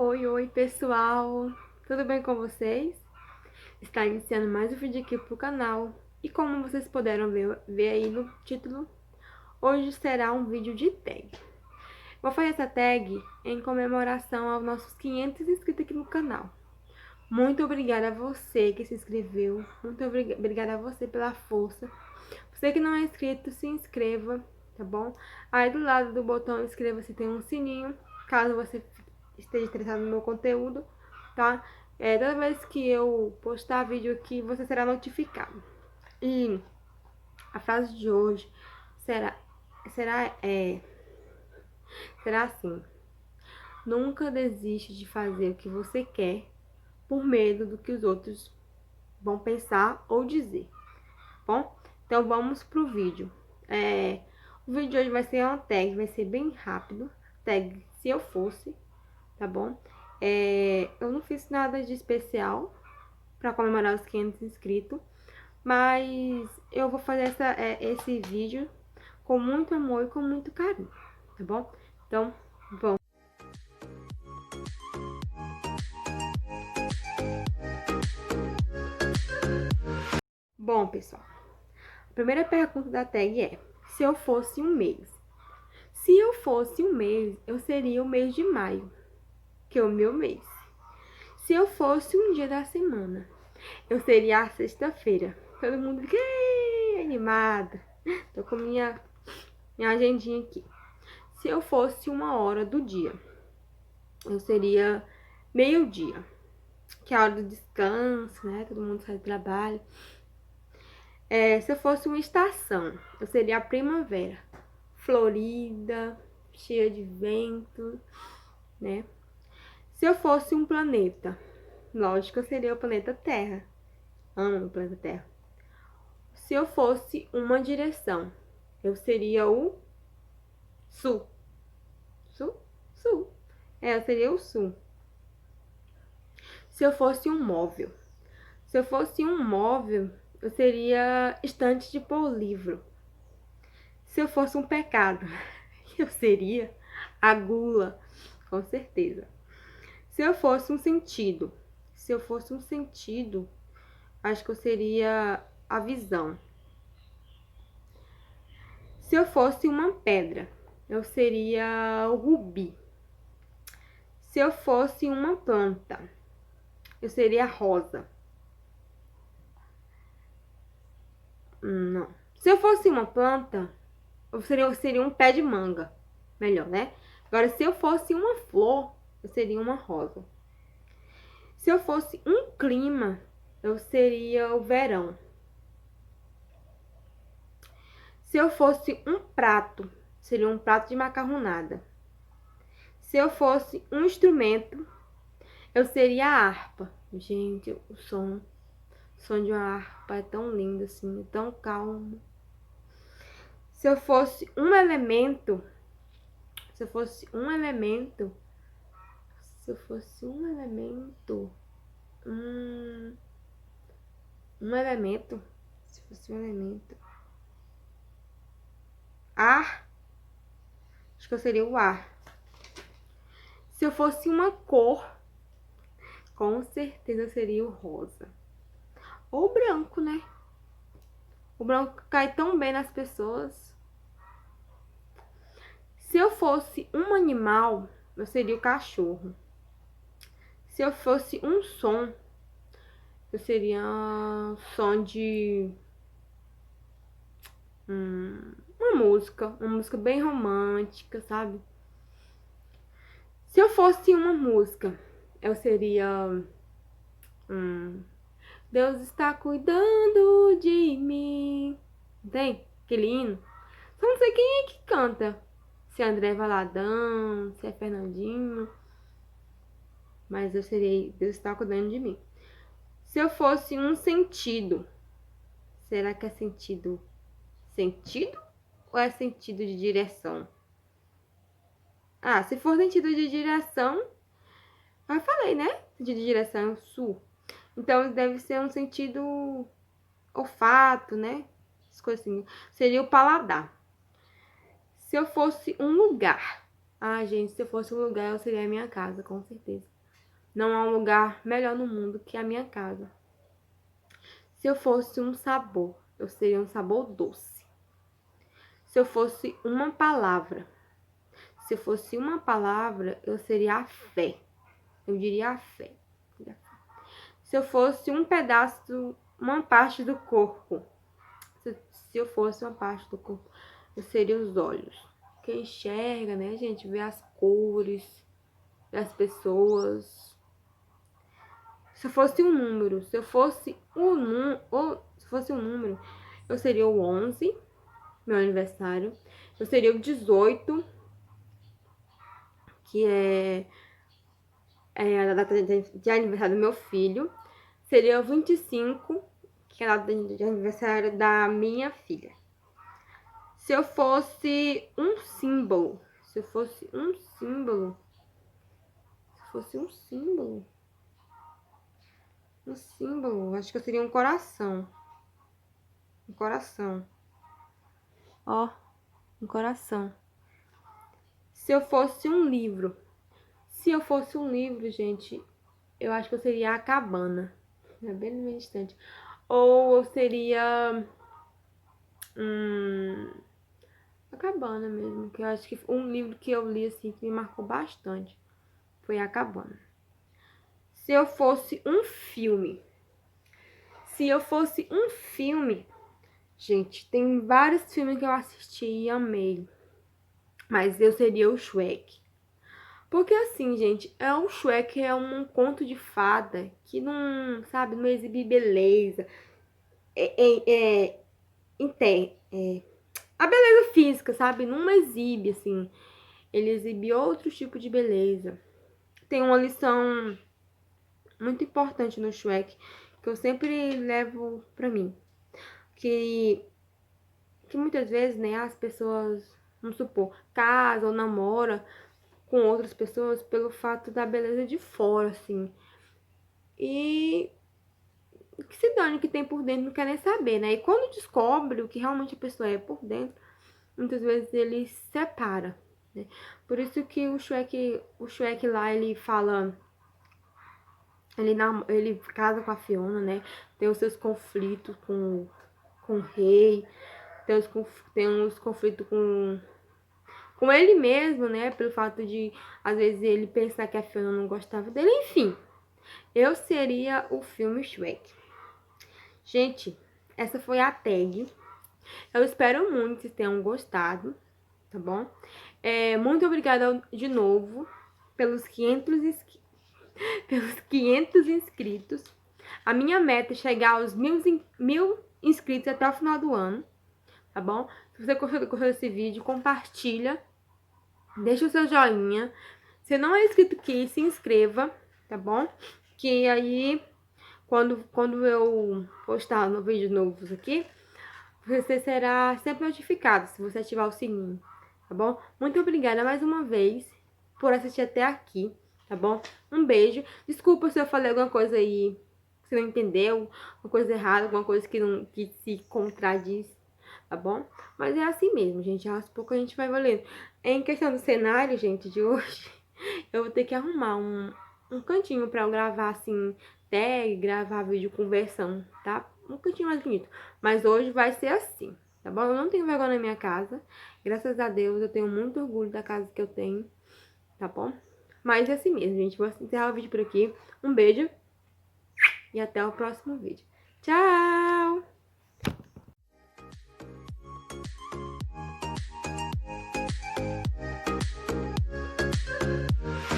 Oi, pessoal! Tudo bem com vocês? Está iniciando mais um vídeo aqui pro canal. E como vocês puderam ver aí no título, hoje será um vídeo de tag. Vou fazer essa tag em comemoração aos nossos 500 inscritos aqui no canal. Muito obrigada a você que se inscreveu. Muito obrigada a você pela força. Você que não é inscrito, se inscreva, tá bom? Aí do lado do botão inscreva-se tem um sininho, caso você esteja interessado no meu conteúdo, tá? Toda vez que eu postar vídeo aqui, você será notificado. E a frase de hoje será, será, é, será assim: nunca desiste de fazer o que você quer por medo do que os outros vão pensar ou dizer, tá bom? Então vamos pro vídeo. O vídeo de hoje vai ser uma tag, vai ser bem rápido. Tag se eu fosse, tá bom? Eu não fiz nada de especial para comemorar os 500 inscritos, mas eu vou fazer esse vídeo com muito amor e com muito carinho, tá bom? Então, vamos. Bom, pessoal, a primeira pergunta da tag é: se eu fosse um mês? Se eu fosse um mês, eu seria o mês de maio, que é o meu mês. Se eu fosse um dia da semana, eu seria a sexta-feira. Todo mundo fica animado. Tô com minha agendinha aqui. Se eu fosse uma hora do dia, eu seria meio-dia, que é a hora do descanso, né? Todo mundo sai do trabalho. Se eu fosse uma estação, eu seria a primavera, florida, cheia de vento, né? Se eu fosse um planeta, lógico, eu seria o planeta Terra. Amo o planeta Terra. Se eu fosse uma direção, eu seria o sul. Sul? Sul. Eu seria o sul. Se eu fosse um móvel. Se eu fosse um móvel, eu seria estante de pôr livro. Se eu fosse um pecado, eu seria a gula, com certeza. Se eu fosse um sentido. Se eu fosse um sentido, acho que eu seria a visão. Se eu fosse uma pedra, eu seria o rubi. Se eu fosse uma planta, eu seria a rosa. Não. Se eu fosse uma planta, eu seria um pé de manga. Melhor, né? Agora, se eu fosse uma flor, eu seria uma rosa. Se eu fosse um clima, eu seria o verão. Se eu fosse um prato, seria um prato de macarronada. Se eu fosse um instrumento, eu seria a harpa. Gente, o som de uma harpa é tão lindo assim, é tão calmo. Se eu fosse um elemento, se eu fosse um elemento, se eu fosse um elemento, um elemento, se fosse um elemento, ar, acho que eu seria o ar. Se eu fosse uma cor, com certeza eu seria o rosa. Ou o branco, né? O branco cai tão bem nas pessoas. Se eu fosse um animal, eu seria o cachorro. Se eu fosse um som, eu seria um som de uma música bem romântica, sabe? Se eu fosse uma música, eu seria Deus está cuidando de mim. Tem aquele hino? Só não sei quem é que canta. Se é André Valadão, se é Fernandinho. Mas eu serei Deus está cuidando de mim. Se eu fosse um sentido, será que é sentido ou é sentido de direção? Se for sentido de direção, eu falei, né? Sentido de direção é sul. Então deve ser um sentido olfato, né? As coisas assim. Seria o paladar. Se eu fosse um lugar, Ah, gente, se eu fosse um lugar, eu seria a minha casa, com certeza. Não há um lugar melhor no mundo que a minha casa. Se eu fosse um sabor, eu seria um sabor doce. Se eu fosse uma palavra, se eu fosse uma palavra, eu seria a fé. Eu diria a fé. Se eu fosse um pedaço, uma parte do corpo, se eu fosse uma parte do corpo, eu seria os olhos. Quem enxerga, né, gente? Vê as cores, vê as pessoas. Se eu fosse um número, se fosse um número, eu seria o 11, meu aniversário. Eu seria o 18, que é a data de aniversário do meu filho. Seria o 25, que é a data de aniversário da minha filha. Se eu fosse um símbolo, se eu fosse um símbolo, se fosse um símbolo, acho que eu seria um coração. Um coração. Ó, um coração. Se eu fosse um livro, gente, eu acho que eu seria a cabana. É bem no meio distante. Ou eu seria a cabana mesmo, que eu acho que um livro que eu li assim que me marcou bastante foi a cabana. Se eu fosse um filme, se eu fosse um filme, gente, tem vários filmes que eu assisti e amei, mas eu seria o Shrek. Porque assim, gente, o Shrek é um conto de fada que não, sabe, não exibe beleza. A beleza física, sabe? Não exibe, assim. Ele exibe outro tipo de beleza. Tem uma lição muito importante no Shrek que eu sempre levo pra mim. Que muitas vezes, né, as pessoas, vamos supor, casam ou namoram com outras pessoas pelo fato da beleza de fora, assim. E que se dane o que tem por dentro, não quer nem saber, né? E quando descobre o que realmente a pessoa é por dentro, muitas vezes ele separa, né? Por isso que o Shrek lá, ele fala, ele casa com a Fiona, né? Tem os seus conflitos com o rei, tem uns conflitos com ele mesmo, né? Pelo fato de, às vezes, ele pensar que a Fiona não gostava dele. Enfim, eu seria o filme Shrek. Gente, essa foi a tag. Eu espero muito que vocês tenham gostado, tá bom? Muito obrigada de novo pelos 500 inscritos. A minha meta é chegar aos 1000 inscritos até o final do ano, tá bom? Se você gostou desse vídeo, compartilha, deixa o seu joinha. Se não é inscrito aqui, se inscreva, tá bom? Que aí, quando eu postar no vídeo novos aqui, você será sempre notificado se você ativar o sininho, tá bom? Muito obrigada mais uma vez por assistir até aqui, tá bom? Um beijo. Desculpa se eu falei alguma coisa aí que você não entendeu, uma coisa errada, alguma coisa que se contradiz, tá bom? Mas é assim mesmo, gente. Aos poucos a gente vai valendo. Em questão do cenário, gente, de hoje, eu vou ter que arrumar um cantinho pra eu gravar, assim, tag, gravar vídeo conversando, tá? Um cantinho mais bonito. Mas hoje vai ser assim, tá bom? Eu não tenho vergonha na minha casa. Graças a Deus, eu tenho muito orgulho da casa que eu tenho, tá bom? Mas é assim mesmo, gente. Vou encerrar o vídeo por aqui. Um beijo e até o próximo vídeo. Tchau!